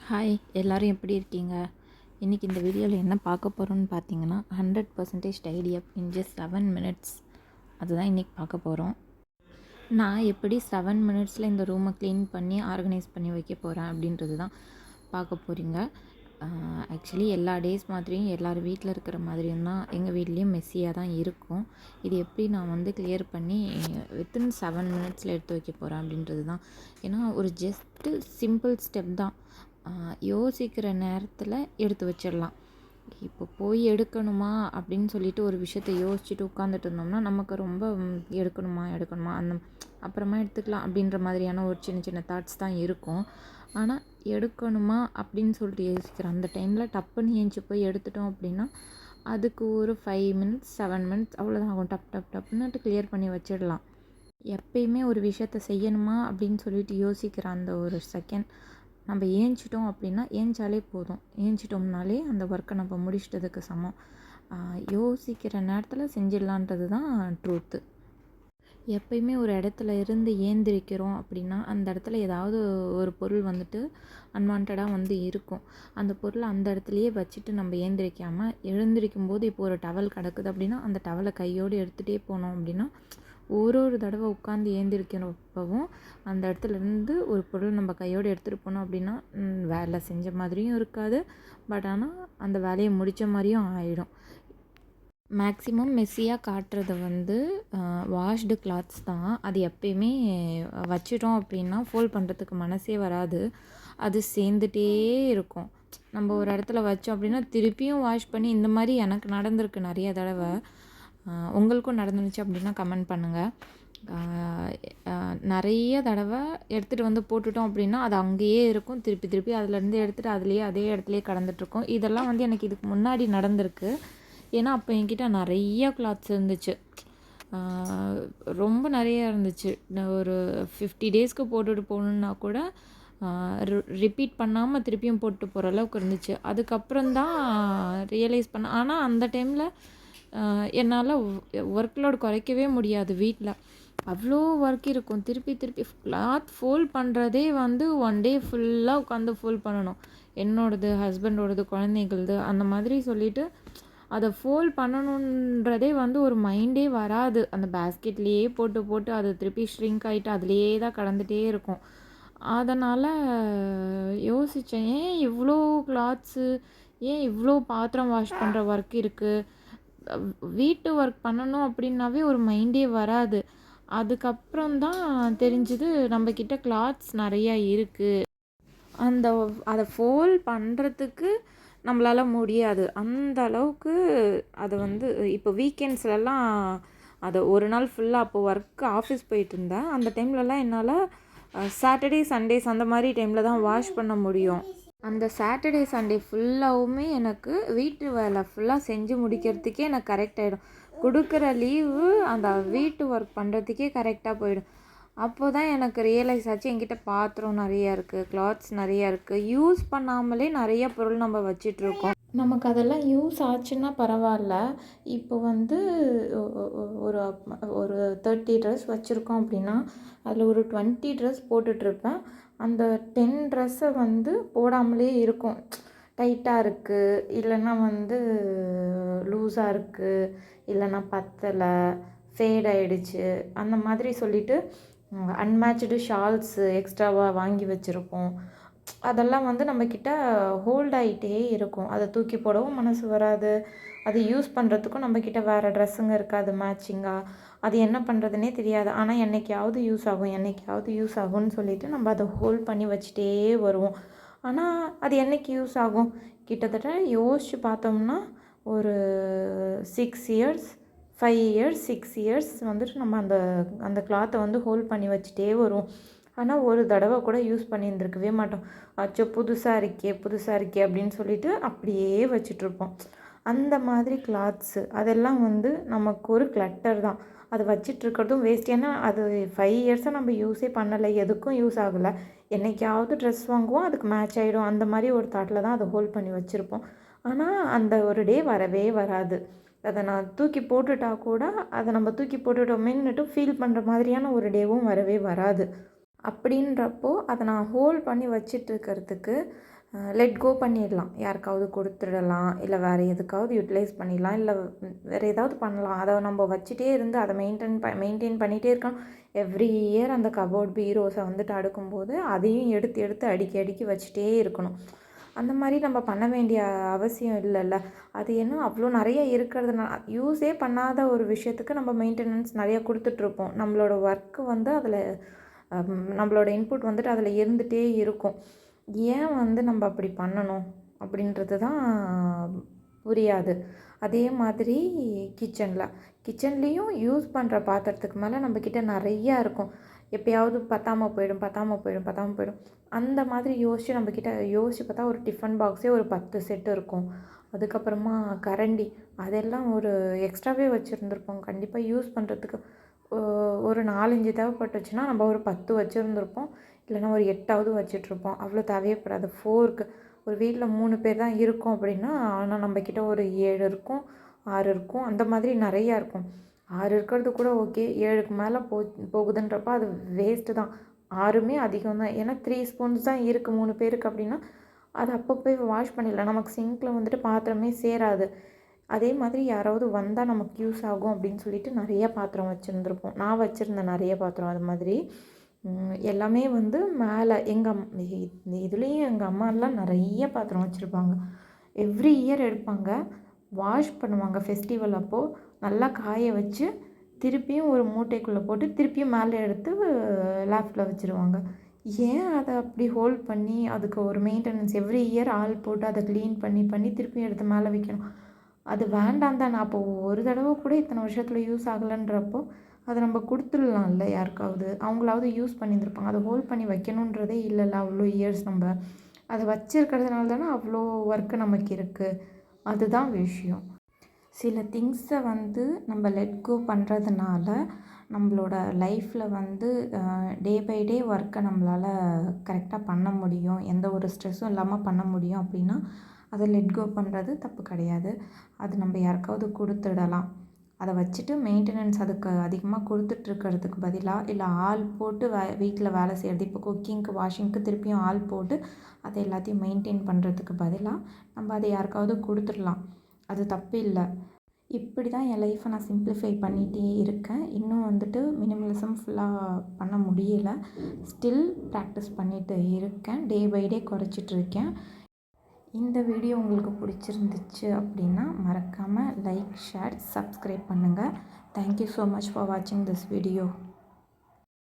Hi எல்லோரும் எப்படி இருக்கீங்க? இன்றைக்கி இந்த வீடியோவில் என்ன பார்க்க போகிறோன்னு பார்த்தீங்கன்னா 100% tidy up in just 7 minutes. அதுதான் இன்றைக்கி பார்க்க போகிறோம். நான் எப்படி 7 minutesல இந்த ரூமை க்ளீன் பண்ணி ஆர்கனைஸ் பண்ணி வைக்க போகிறேன் அப்படின்றது தான் பார்க்க போகிறீங்க. ஆக்சுவலி எல்லா டேஸ் மாதிரியும் எல்லோரும் வீட்டில் இருக்கிற மாதிரியும் தான் எங்கள் வீட்லேயும் மெஸ்ஸியாக தான் இருக்கும். இது எப்படி நான் கிளியர் பண்ணி வித்தின் 7 minutesல எடுத்து வைக்க போகிறேன் அப்படின்றது தான். ஏன்னா ஒரு ஜஸ்ட்டு சிம்பிள் ஸ்டெப் தான். யோசிக்கிற நேரத்தில் எடுத்து வச்சிடலாம். இப்போ போய் எடுக்கணுமா அப்படின்னு சொல்லிட்டு ஒரு விஷயத்த யோசிச்சுட்டு உட்காந்துட்டு இருந்தோம்னா நமக்கு ரொம்ப எடுக்கணுமா அப்புறமா எடுத்துக்கலாம் அப்படின்ற மாதிரியான ஒரு சின்ன சின்ன தாட்ஸ் தான் இருக்கும். ஆனால் எடுக்கணுமா அப்படின்னு சொல்லிட்டு யோசிக்கிற அந்த டைமில் டப்புன்னு ஏஞ்சி போய் எடுத்துட்டோம் அப்படின்னா அதுக்கு ஒரு 5 minutes 7 minutes அவ்வளோதான் ஆகும். டப்புன்னுட்டு கிளியர் பண்ணி வச்சிடலாம். எப்பயுமே ஒரு விஷயத்த செய்யணுமா அப்படின்னு சொல்லிட்டு யோசிக்கிற அந்த ஒரு செகண்ட் நம்ம ஏஞ்சிட்டோம் அப்படின்னா ஏஞ்சாலே போதும். ஏஞ்சிட்டோம்னாலே அந்த ஒர்க்கை நம்ம முடிச்சிட்டதுக்கு சமம். யோசிக்கிற நேரத்தில் செஞ்சிடலான்றது தான் ட்ரூத்து. எப்பயுமே ஒரு இடத்துல இருந்து ஏந்திரிக்கிறோம் அப்படின்னா அந்த இடத்துல ஏதாவது ஒரு பொருள் அன்வான்டாக இருக்கும். அந்த பொருளை அந்த இடத்துலையே வச்சுட்டு நம்ம ஏந்திரிக்காமல் எழுந்திரிக்கும் போது இப்போ ஒரு டவல் கிடக்குது அப்படின்னா அந்த டவலை கையோடு எடுத்துகிட்டே போனோம் அப்படின்னா ஒரு தடவை உட்காந்து ஏந்திரிக்கிறப்பவும் அந்த இடத்துலேருந்து ஒரு பொருள் நம்ம கையோடு எடுத்துகிட்டு போனோம் அப்படின்னா வேலை செஞ்ச மாதிரியும் இருக்காது. பட் ஆனால் அந்த வேலையை முடித்த மாதிரியும் ஆகிடும். மேக்ஸிமம் மெஸ்ஸியாக காட்டுறது வாஷ்டு கிளாத்ஸ் தான். அது எப்பயுமே வச்சிட்டோம் அப்படின்னா ஃபோல்ட் பண்ணுறதுக்கு மனசே வராது. அது சேர்ந்துட்டே இருக்கும். நம்ம ஒரு இடத்துல வச்சோம் அப்படின்னா திருப்பியும் வாஷ் பண்ணி இந்த மாதிரி எனக்கு நடந்திருக்கு நிறைய தடவை. உங்களுக்கும் நடந்துச்சு அப்படின்னா கமெண்ட் பண்ணுங்கள். நிறைய தடவை எடுத்துகிட்டு போட்டுட்டோம் அப்படின்னா அது அங்கேயே இருக்கும். திருப்பி அதுலேருந்து எடுத்துகிட்டு அதே இடத்துலையே கடந்துட்டுருக்கோம். இதெல்லாம் எனக்கு இதுக்கு முன்னாடி நடந்திருக்கு. ஏன்னா அப்போ என்கிட்ட நிறைய கிளாத்ஸ் இருந்துச்சு. ரொம்ப நிறைய இருந்துச்சு. ஒரு 50 டேஸ்க்கு போட்டுட்டு போகணுன்னா கூட ரிப்பீட் பண்ணாமல் திருப்பியும் போட்டு போகிற அளவுக்கு இருந்துச்சு. அதுக்கப்புறம் தான் ரியலைஸ் பண்ணேன். ஆனால் அந்த டைமில் என்னால் ஒர்க் லோட் குறைக்கவே முடியாது. வீட்டில் அவ்வளோ ஒர்க் இருக்கும். திருப்பி கிளாத் ஃபோல்ட் பண்ணுறதே 1 டே ஃபுல்லாக உட்காந்து ஃபோல்ட் பண்ணணும். என்னோடது, ஹஸ்பண்டோடது, குழந்தைங்களது அந்த மாதிரி சொல்லிவிட்டு அதை ஃபோல்ட் பண்ணணுன்றதே ஒரு மைண்டே வராது. அந்த பேஸ்கெட்லேயே போட்டு அது திருப்பி ஷ்ரிங்க் ஆகிட்டு அதுலேயே தான் கடந்துகிட்டே இருக்கும். அதனால் யோசித்தேன், ஏன் இவ்வளோ கிளாத்ஸு, ஏன் இவ்வளோ பாத்திரம் வாஷ் பண்ணுற ஒர்க் இருக்குது. வீட்டு ஒர்க் பண்ணணும் அப்படின்னாவே ஒரு மைண்டே வராது. அதுக்கப்புறம் தான் தெரிஞ்சுது நம்மக்கிட்ட கிளாத்ஸ் நிறையா இருக்குது. அதை ஃபோல்ட் பண்ணுறதுக்கு நம்மளால் முடியாது. அந்த அளவுக்கு அதை இப்போ வீக்கெண்ட்ஸ்லலாம் அதை ஒரு நாள் ஃபுல்லாக அப்போ ஆஃபீஸ் போயிட்டு இருந்தேன். அந்த டைம்லலாம் என்னால் சாட்டர்டே சண்டேஸ் அந்த மாதிரி டைமில் தான் வாஷ் பண்ண முடியும். அந்த சாட்டர்டே சண்டே ஃபுல்லாகவுமே எனக்கு வீட்டு வேலை ஃபுல்லாக செஞ்சு முடிக்கிறதுக்கே எனக்கு கரெக்ட் ஆகிடும். கொடுக்குற லீவு அந்த வீட்டு ஒர்க் பண்ணுறதுக்கே கரெக்டாக போயிடும். அப்போ தான் எனக்கு ரியலைஸ் ஆச்சு, என்கிட்ட பாத்திரம் நிறையா இருக்குது, கிளாத்ஸ் நிறையா இருக்குது. யூஸ் பண்ணாமலே நிறைய பொருள் நம்ம வச்சிட்ருக்கோம். நமக்கு அதெல்லாம் யூஸ் ஆச்சுன்னா பரவாயில்ல. இப்போ ஒரு ஒரு 30 ட்ரெஸ் வச்சுருக்கோம் அப்படின்னா அதில் ஒரு 20 ட்ரெஸ் போட்டுட்ருப்பேன். அந்த 10 ட்ரெஸ்ஸை போடாமலே இருக்கும். டைட்டாக இருக்குது, இல்லைன்னா லூஸாக இருக்குது, இல்லைன்னா பத்தலை, ஃபேட் ஆகிடுச்சு, அந்த மாதிரி சொல்லிவிட்டு அன்மேட்ச்டு ஷால்ஸு எக்ஸ்ட்ராவாக வாங்கி வச்சுருப்போம். அதெல்லாம் நம்மக்கிட்ட ஹோல்ட் ஆகிட்டே இருக்கும். அதை தூக்கி போடவும் மனசு வராது. அது யூஸ் பண்ணுறதுக்கும் நம்மக்கிட்ட வேறு ட்ரெஸ்ஸுங்க இருக்காது மேட்சிங்காக. அது என்ன பண்ணுறதுனே தெரியாது. ஆனால் என்றைக்காவது யூஸ் ஆகும்னு சொல்லிவிட்டு நம்ம அதை ஹோல்ட் பண்ணி வச்சுட்டே வருவோம். ஆனால் அது என்றைக்கு யூஸ் ஆகும்? கிட்டத்தட்ட யோசித்து பார்த்தோம்னா ஒரு 6 இயர்ஸ் 5 இயர்ஸ் 6 இயர்ஸ் நம்ம அந்த கிளாத்தை ஹோல்ட் பண்ணி வச்சுட்டே வருவோம். ஆனால் ஒரு தடவை கூட யூஸ் பண்ணியிருந்துருக்கவே மாட்டோம். அச்சோ புதுசாக இருக்கே அப்படின்னு சொல்லிட்டு அப்படியே வச்சிட்ருப்போம். அந்த மாதிரி கிளாத்ஸு அதெல்லாம் நமக்கு ஒரு கிளட்டர் தான். அதை வச்சிட்ருக்கிறதும் வேஸ்ட். ஏன்னா அது 5 இயர்ஸாக நம்ம யூஸே பண்ணலை, எதுக்கும் யூஸ் ஆகலை. என்றைக்காவது ட்ரெஸ் வாங்குவோம், அதுக்கு மேட்ச் ஆகிடும், அந்த மாதிரி ஒரு தாட்டில் தான் அதை ஹோல்ட் பண்ணி வச்சுருப்போம். ஆனால் அந்த ஒரு டே வரவே வராது. அதை நான் தூக்கி போட்டுட்டா கூட அதை நம்ம தூக்கி போட்டுட்டோமேன்னுட்டு ஃபீல் பண்ணுற மாதிரியான ஒரு டேவும் வரவே வராது. அப்படின்றப்போ அதை நான் ஹோல்ட் பண்ணி வச்சிட்ருக்கிறதுக்கு லெட் கோ பண்ணிடலாம். யாருக்காவது கொடுத்துடலாம், இல்லை வேறு எதுக்காவது யூட்டிலைஸ் பண்ணிடலாம், இல்லை வேறு ஏதாவது பண்ணலாம். அதை நம்ம வச்சுட்டே இருந்து அதை மெயின்டைன் பண்ணிகிட்டே இருக்கணும். எவ்ரி இயர் அந்த கபோர்ட் பீரோஸை வந்துட்டு அடுக்கும்போது அதையும் எடுத்து எடுத்து அடுக்கி வச்சுட்டே இருக்கணும். அந்த மாதிரி நம்ம பண்ண வேண்டிய அவசியம் இல்லைல்ல. அது என்ன அவ்வளோ நிறைய இருக்கிறதுனால யூஸே பண்ணாத ஒரு விஷயத்துக்கு நம்ம மெயின்டெனன்ஸ் நிறையா கொடுத்துட்ருப்போம். நம்மளோட ஒர்க்கு வந்து அதில் நம்மளோட இன்புட் வந்துட்டு அதில் இருந்துகிட்டே இருக்கும். ஏன் வந்து நம்ம அப்படி பண்ணணும் அப்படின்றது தான் புரியாது. அதே மாதிரி கிச்சன்லேயும் யூஸ் பண்ணுற பாத்திரத்துக்கு மேலே நம்மக்கிட்ட நிறையா இருக்கும். எப்போயாவது பத்தாமல் போயிடும். அந்த மாதிரி யோசித்து பார்த்தா ஒரு டிஃபன் பாக்ஸே ஒரு 10 செட்டு இருக்கும். அதுக்கப்புறமா கரண்டி அதெல்லாம் ஒரு எக்ஸ்ட்ராவே வச்சுருந்துருப்போம். கண்டிப்பாக யூஸ் பண்ணுறதுக்கு ஒரு 4-5 தேவைப்பட்டுச்சுன்னா நம்ம ஒரு 10 வச்சுருந்துருப்போம். இல்லைனா ஒரு 8ஆவது வச்சிட்ருப்போம். அவ்வளோ தேவைப்படாது. ஃபோர்க்கு ஒரு வீட்டில் 3 பேர் தான் இருக்கோம் அப்படின்னா, ஆனால் நம்மக்கிட்ட ஒரு 7 இருக்கும், 6 இருக்கும். அந்த மாதிரி நிறையா இருக்கும். 6 இருக்கிறது கூட ஓகே. 7க்கு மேலே போகுதுன்றப்ப அது வேஸ்ட்டு தான். 6மே அதிகம் தான். ஏன்னா 3 ஸ்பூன்ஸ் தான் இருக்குது 3 பேருக்கு அப்படின்னா, அது அப்பப்போ வாஷ் பண்ணிடலாம். நமக்கு சிங்க்கில் வந்துட்டு பாத்திரமே சேராது. அதே மாதிரி யாராவது வந்தால் நமக்கு யூஸ் ஆகும் அப்படின்னு சொல்லிட்டு நிறைய பாத்திரம் வச்சுருந்துருப்போம். நான் வச்சுருந்தேன் நிறைய பாத்திரம். அது மாதிரி எல்லாமே வந்து மேலே இதுலேயும் எங்கள் அம்மாலாம் நிறைய பாத்திரம் வச்சுருப்பாங்க. எவ்ரி இயர் எடுப்பாங்க, வாஷ் பண்ணுவாங்க. ஃபெஸ்டிவல் அப்போது நல்லா காய வச்சு திருப்பியும் ஒரு மூட்டைக்குள்ளே போட்டு திருப்பியும் மேலே எடுத்து லேஃப்டில் வச்சுருவாங்க. ஏன் அதை அப்படி ஹோல்ட் பண்ணி அதுக்கு ஒரு மெயின்டெனன்ஸ் எவ்ரி இயர் ஆள் போட்டு அதை க்ளீன் பண்ணி திருப்பியும் எடுத்து மேலே வைக்கணும். அது வேண்டாம் தான். நான் அப்போது ஒரு தடவை கூட இத்தனை வருஷத்தில் யூஸ் ஆகலைன்றப்போ அதை நம்ம கொடுத்துடலாம்ல யாருக்காவது. அவங்களாவது யூஸ் பண்ணியிருந்துருப்பாங்க. அதை ஹோல்ட் பண்ணி வைக்கணுன்றதே இல்லைல்ல. அவ்வளோ இயர்ஸ் நம்ம அதை வச்சுருக்கிறதுனால தானே அவ்வளோ ஒர்க்கு நமக்கு இருக்குது. அதுதான் விஷயம். சில திங்ஸை வந்து நம்ம லெட் கோ பண்ணுறதுனால நம்மளோட லைஃப்பில் வந்து டே பை டே ஒர்க்கை நம்மளால் கரெக்டாக பண்ண முடியும். எந்த ஒரு ஸ்ட்ரெஸ்ஸும் இல்லாமல் பண்ண முடியும் அப்படின்னா அதை லெட் கோ பண்ணுறது தப்பு கிடையாது. அது நம்ம யாருக்காவது கொடுத்துடலாம். அதை வச்சுட்டு மெயின்டெனன்ஸ் அதுக்கு அதிகமாக கொடுத்துட்ருக்கிறதுக்கு பதிலாக, இல்லை ஆள் போட்டு வீட்டில் வேலை செய்கிறது, இப்போ குக்கிங்க்கு வாஷிங்க்கு திருப்பியும் ஆள் போட்டு அதை எல்லாத்தையும் மெயின்டைன் பண்ணுறதுக்கு பதிலாக நம்ம அதை யாருக்காவது கொடுத்துடலாம். அது தப்பு இல்லை. இப்படி தான் என் லைஃப்பை நான் சிம்பிளிஃபை பண்ணிகிட்டே இருக்கேன். இன்னும் வந்துட்டு மினிமலிசம் ஃபுல்லாக பண்ண முடியலை. ஸ்டில் ப்ராக்டிஸ் பண்ணிகிட்டு இருக்கேன். டே பை டே குறைச்சிட்ருக்கேன். இந்த வீடியோ உங்களுக்கு பிடிச்சிருந்துச்சு அப்படின்னா மறக்காமல் லைக், ஷேர், சப்ஸ்கிரைப் பண்ணுங்கள். தேங்க்யூ ஸோ மச் ஃபார் வாட்சிங் திஸ் வீடியோ.